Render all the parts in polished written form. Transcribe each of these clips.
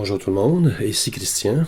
Bonjour tout le monde, ici Christian.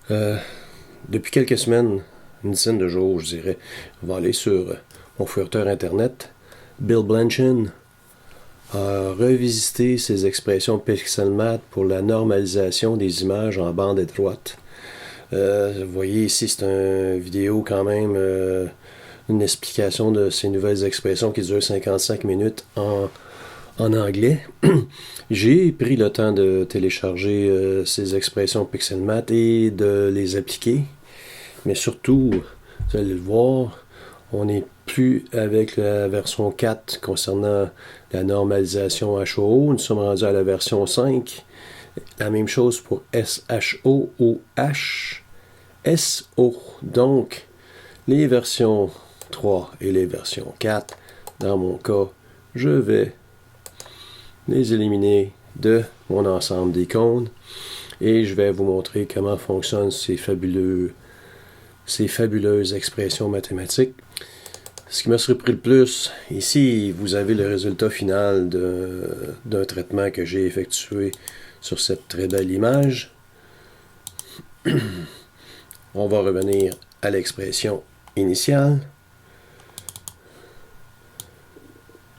Depuis quelques semaines, une dizaine de jours, je dirais, on va aller sur mon fouilleur internet. Bill Blanchin a revisité ses expressions pixelmath pour la normalisation des images en bande étroite. Vous voyez ici, c'est une vidéo quand même, une explication de ces nouvelles expressions qui dure 55 minutes en anglais. J'ai pris le temps de télécharger ces expressions pixelmath et de les appliquer. Mais surtout, vous allez le voir, on n'est plus avec la version 4 concernant la normalisation HO. Nous sommes rendus à la version 5. La même chose pour SHO ou HSO. Donc, les versions 3 et les versions 4, dans mon cas, je vais les éliminer de mon ensemble d'icônes et je vais vous montrer comment fonctionnent ces fabuleuses expressions mathématiques. Ce qui m'a surpris le plus, ici, vous avez le résultat final d'un traitement que j'ai effectué sur cette très belle image. On va revenir à l'expression initiale.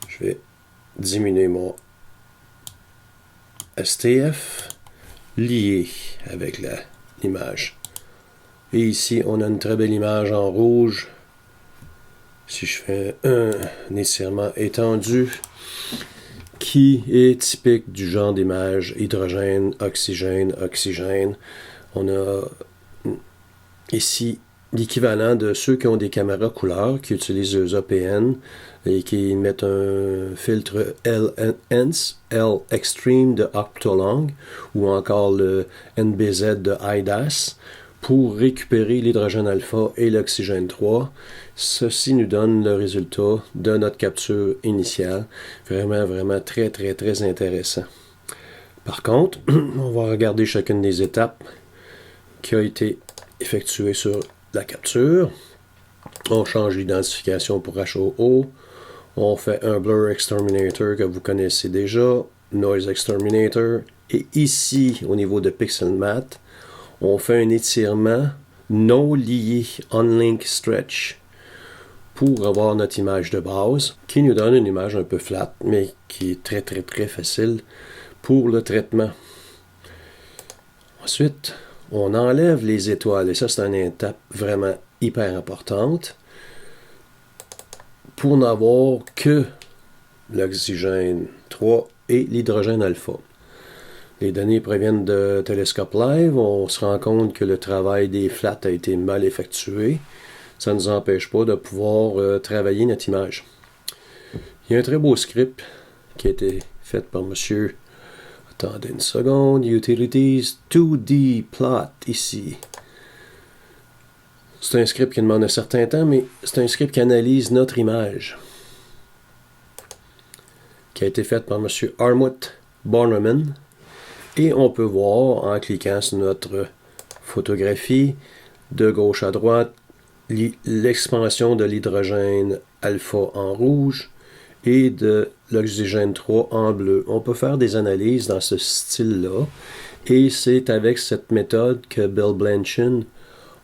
Je vais diminuer mon STF lié avec l'image. Et ici, on a une très belle image en rouge. Si je fais un étirement étendu, qui est typique du genre d'image hydrogène, oxygène, oxygène. On a ici l'équivalent de ceux qui ont des caméras couleur, qui utilisent les APN et qui mettent un filtre L-Enhance, L-Extreme de Octolong, ou encore le NBZ de IDAS, pour récupérer l'hydrogène alpha et l'oxygène 3. Ceci nous donne le résultat de notre capture initiale. Vraiment, vraiment très, très, très intéressant. Par contre, on va regarder chacune des étapes qui a été effectuée sur la capture. On change l'identification pour HOO. On fait un Blur Exterminator que vous connaissez déjà, Noise Exterminator. Et ici, au niveau de Pixelmath, on fait un étirement non lié, Unlink Stretch, pour avoir notre image de base, qui nous donne une image un peu flat, mais qui est très très très facile pour le traitement. Ensuite, on enlève les étoiles, et ça c'est une étape vraiment hyper importante, pour n'avoir que l'oxygène 3 et l'hydrogène alpha. Les données proviennent de Telescope Live. On se rend compte que le travail des flats a été mal effectué. Ça ne nous empêche pas de pouvoir travailler notre image. Il y a un très beau script qui a été fait par monsieur. Attendez une seconde. Utilities 2D Plot ici. C'est un script qui demande un certain temps, mais c'est un script qui analyse notre image. Qui a été fait par monsieur Armut Bornemann. Et on peut voir, en cliquant sur notre photographie, de gauche à droite, l'expansion de l'hydrogène alpha en rouge et de l'oxygène 3 en bleu. On peut faire des analyses dans ce style-là. Et c'est avec cette méthode que Bill Blanchin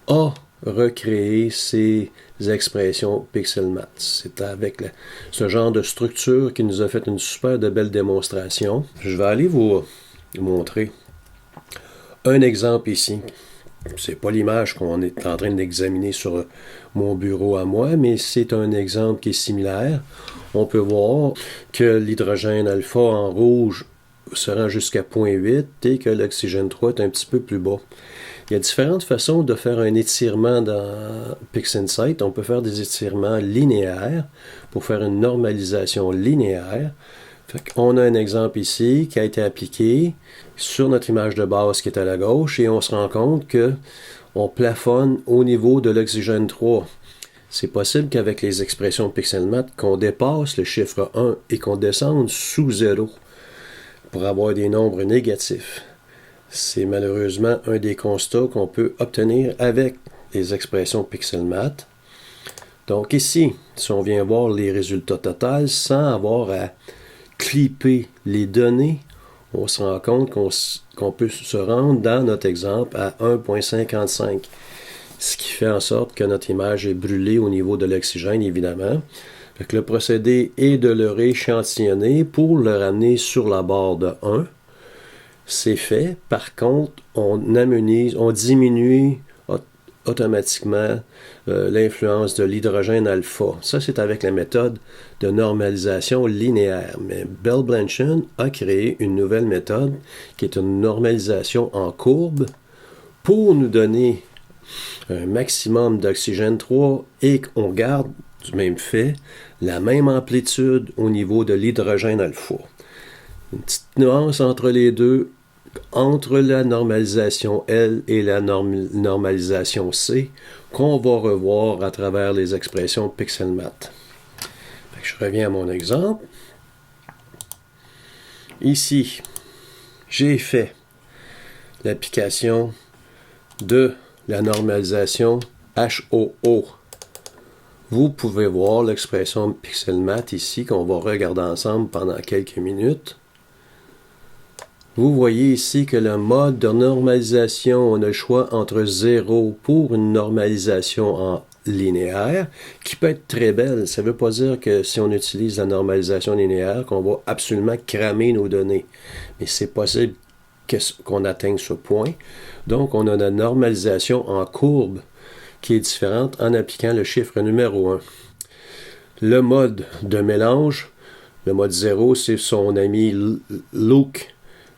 a recréé ces expressions pixelmath. C'est avec ce genre de structure qui nous a fait une super de belle démonstration. Je vais aller vous montrer un exemple ici. C'est pas l'image qu'on est en train d'examiner sur mon bureau à moi, mais c'est un exemple qui est similaire. On peut voir que l'hydrogène alpha en rouge se rend jusqu'à 0.8 et que l'oxygène 3 est un petit peu plus bas. Il y a différentes façons de faire un étirement dans PixInsight. On peut faire des étirements linéaires pour faire une normalisation linéaire. On a un exemple ici qui a été appliqué sur notre image de base qui est à la gauche et on se rend compte qu'on plafonne au niveau de l'oxygène 3. C'est possible qu'avec les expressions pixelmath, qu'on dépasse le chiffre 1 et qu'on descende sous 0 pour avoir des nombres négatifs. C'est malheureusement un des constats qu'on peut obtenir avec les expressions pixelmath. Donc ici, si on vient voir les résultats totaux sans avoir à clipper les données, on se rend compte qu'on peut se rendre dans notre exemple à 1,55. Ce qui fait en sorte que notre image est brûlée au niveau de l'oxygène, évidemment. Fait que le procédé est de le rééchantillonner pour le ramener sur la barre de 1. C'est fait. Par contre, on diminue automatiquement l'influence de l'hydrogène alpha. Ça, c'est avec la méthode de normalisation linéaire. Mais Bell Blanchard a créé une nouvelle méthode qui est une normalisation en courbe pour nous donner un maximum d'oxygène 3 et qu'on garde du même fait la même amplitude au niveau de l'hydrogène alpha. Une petite nuance entre les deux, entre la normalisation L et la normalisation C, qu'on va revoir à travers les expressions Pixelmath. Je reviens à mon exemple. Ici, j'ai fait l'application de la normalisation HOO. Vous pouvez voir l'expression Pixelmath ici qu'on va regarder ensemble pendant quelques minutes. Vous voyez ici que le mode de normalisation, on a le choix entre 0 pour une normalisation en linéaire, qui peut être très belle. Ça ne veut pas dire que si on utilise la normalisation linéaire, qu'on va absolument cramer nos données. Mais c'est possible qu'on atteigne ce point. Donc, on a la normalisation en courbe qui est différente en appliquant le chiffre numéro 1. Le mode de mélange, le mode 0, c'est son ami Luke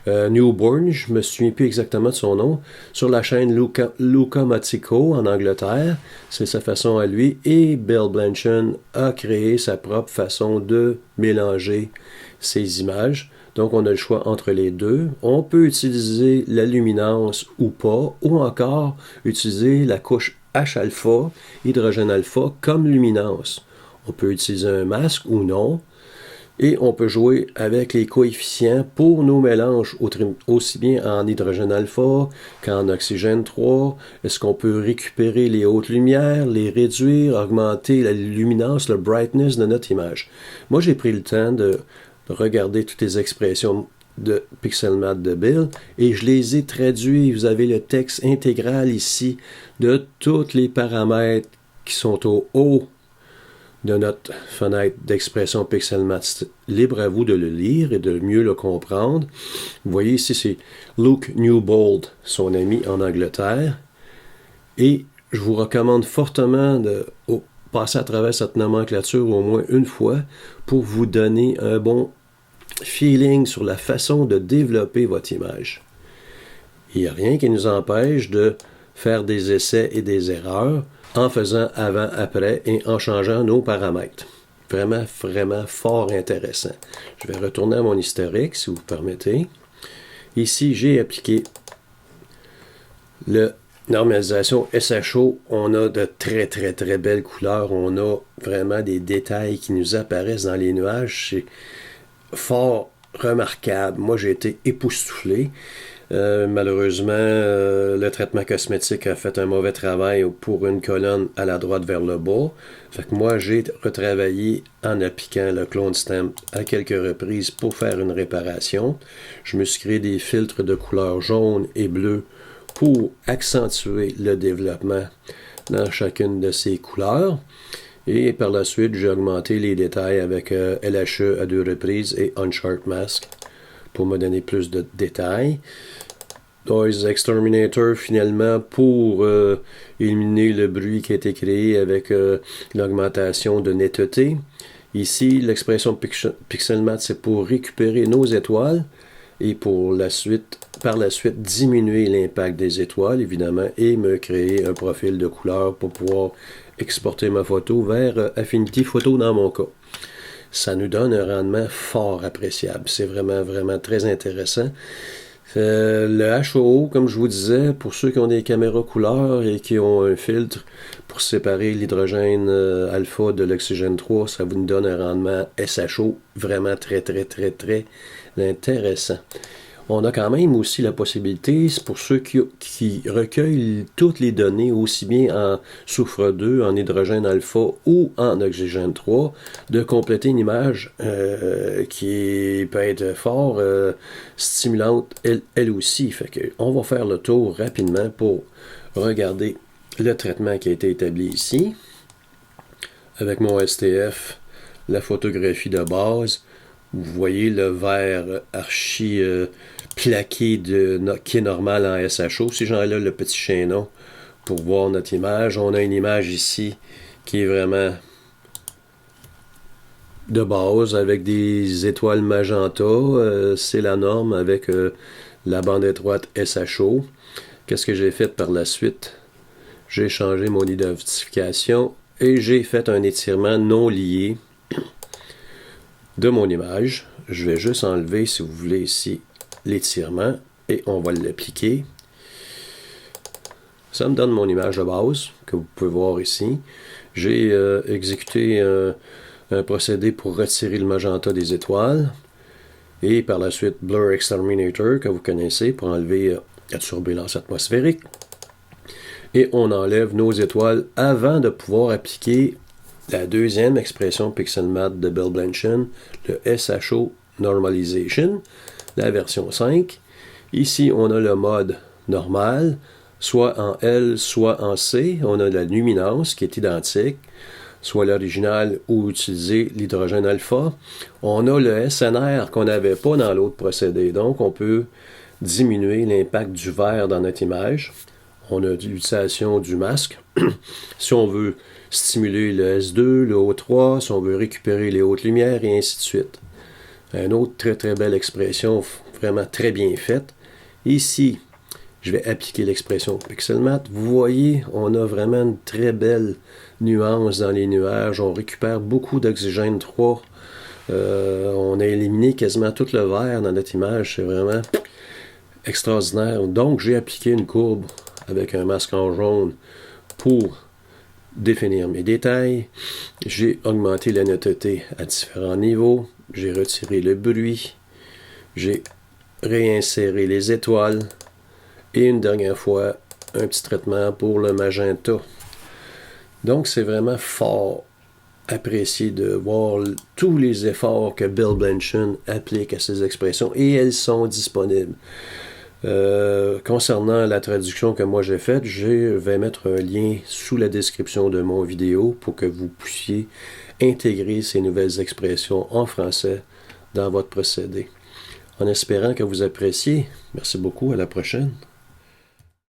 Newborn, je ne me souviens plus exactement de son nom, sur la chaîne Luca Matico en Angleterre. C'est sa façon à lui. Et Bell Blanchard a créé sa propre façon de mélanger ces images. Donc, on a le choix entre les deux. On peut utiliser la luminance ou pas, ou encore utiliser la couche H-alpha, hydrogène alpha, comme luminance. On peut utiliser un masque ou non. Et on peut jouer avec les coefficients pour nos mélanges, aussi bien en hydrogène alpha qu'en oxygène 3. Est-ce qu'on peut récupérer les hautes lumières, les réduire, augmenter la luminance, le brightness de notre image? Moi, j'ai pris le temps de regarder toutes les expressions de Pixelmath de Bill et je les ai traduits. Vous avez le texte intégral ici de tous les paramètres qui sont au haut de notre fenêtre d'expression Pixelmath. Libre à vous de le lire et de mieux le comprendre. Vous voyez ici, c'est Luke Newbold, son ami en Angleterre. Et je vous recommande fortement de passer à travers cette nomenclature au moins une fois pour vous donner un bon feeling sur la façon de développer votre image. Il n'y a rien qui nous empêche de faire des essais et des erreurs en faisant avant, après et en changeant nos paramètres. Vraiment, vraiment fort intéressant. Je vais retourner à mon historique, si vous permettez. Ici, j'ai appliqué la normalisation SHO. On a de très, très, très belles couleurs. On a vraiment des détails qui nous apparaissent dans les nuages. C'est fort remarquable. Moi, j'ai été époustouflé. Malheureusement, le traitement cosmétique a fait un mauvais travail pour une colonne à la droite vers le bas. Fait que moi, j'ai retravaillé en appliquant le clone stamp à quelques reprises pour faire une réparation. Je me suis créé des filtres de couleur jaune et bleu pour accentuer le développement dans chacune de ces couleurs. Et par la suite, j'ai augmenté les détails avec LHE à 2 reprises et Unsharp Mask pour me donner plus de détails. Noise Exterminator finalement pour éliminer le bruit qui a été créé avec l'augmentation de netteté. Ici, l'expression Pixelmath, c'est pour récupérer nos étoiles et par la suite diminuer l'impact des étoiles, évidemment, et me créer un profil de couleur pour pouvoir exporter ma photo vers Affinity Photo dans mon cas. Ça nous donne un rendement fort appréciable. C'est vraiment, vraiment très intéressant. Le HOO, comme je vous disais, pour ceux qui ont des caméras couleurs et qui ont un filtre pour séparer l'hydrogène alpha de l'oxygène 3, ça vous donne un rendement SHO vraiment très, très, très, très intéressant. On a quand même aussi la possibilité, c'est pour ceux qui recueillent toutes les données, aussi bien en soufre 2, en hydrogène alpha ou en oxygène 3, de compléter une image qui peut être fort stimulante, elle aussi. Fait que on va faire le tour rapidement pour regarder le traitement qui a été établi ici. Avec mon STF, la photographie de base, vous voyez le verre archi plaqué qui est normal en SHO. Si j'enlève le petit chaînon pour voir notre image, on a une image ici qui est vraiment de base avec des étoiles magenta. C'est la norme avec la bande étroite SHO. Qu'est-ce que j'ai fait par la suite? J'ai changé mon identification et j'ai fait un étirement non lié de mon image. Je vais juste enlever, si vous voulez, ici l'étirement et on va l'appliquer. Ça me donne mon image de base que vous pouvez voir ici. J'ai exécuté un procédé pour retirer le magenta des étoiles et par la suite Blur Exterminator que vous connaissez pour enlever la turbulence atmosphérique. Et on enlève nos étoiles avant de pouvoir appliquer la deuxième expression PixelMatte de Bill Blanchen, le SHO Normalization, la version 5. Ici, on a le mode normal, soit en L, soit en C. On a la luminance qui est identique, soit l'original ou utiliser l'hydrogène alpha. On a le SNR qu'on n'avait pas dans l'autre procédé. Donc, on peut diminuer l'impact du vert dans notre image. On a l'utilisation du masque. Si on veut stimuler le S2, le O3, si on veut récupérer les hautes lumières et ainsi de suite. Une autre très très belle expression, vraiment très bien faite. Ici, je vais appliquer l'expression PixelMatte. Vous voyez, on a vraiment une très belle nuance dans les nuages. On récupère beaucoup d'oxygène 3. On a éliminé quasiment tout le vert dans notre image. C'est vraiment extraordinaire. Donc, j'ai appliqué une courbe avec un masque en jaune pour définir mes détails. J'ai augmenté la netteté à différents niveaux. J'ai retiré le bruit. J'ai réinséré les étoiles. Et une dernière fois, un petit traitement pour le magenta. Donc, c'est vraiment fort apprécié de voir tous les efforts que Bill Blanchen applique à ces expressions et elles sont disponibles. Concernant la traduction que moi j'ai faite, je vais mettre un lien sous la description de mon vidéo pour que vous puissiez intégrer ces nouvelles expressions en français dans votre procédé. En espérant que vous appréciez. Merci beaucoup, à la prochaine.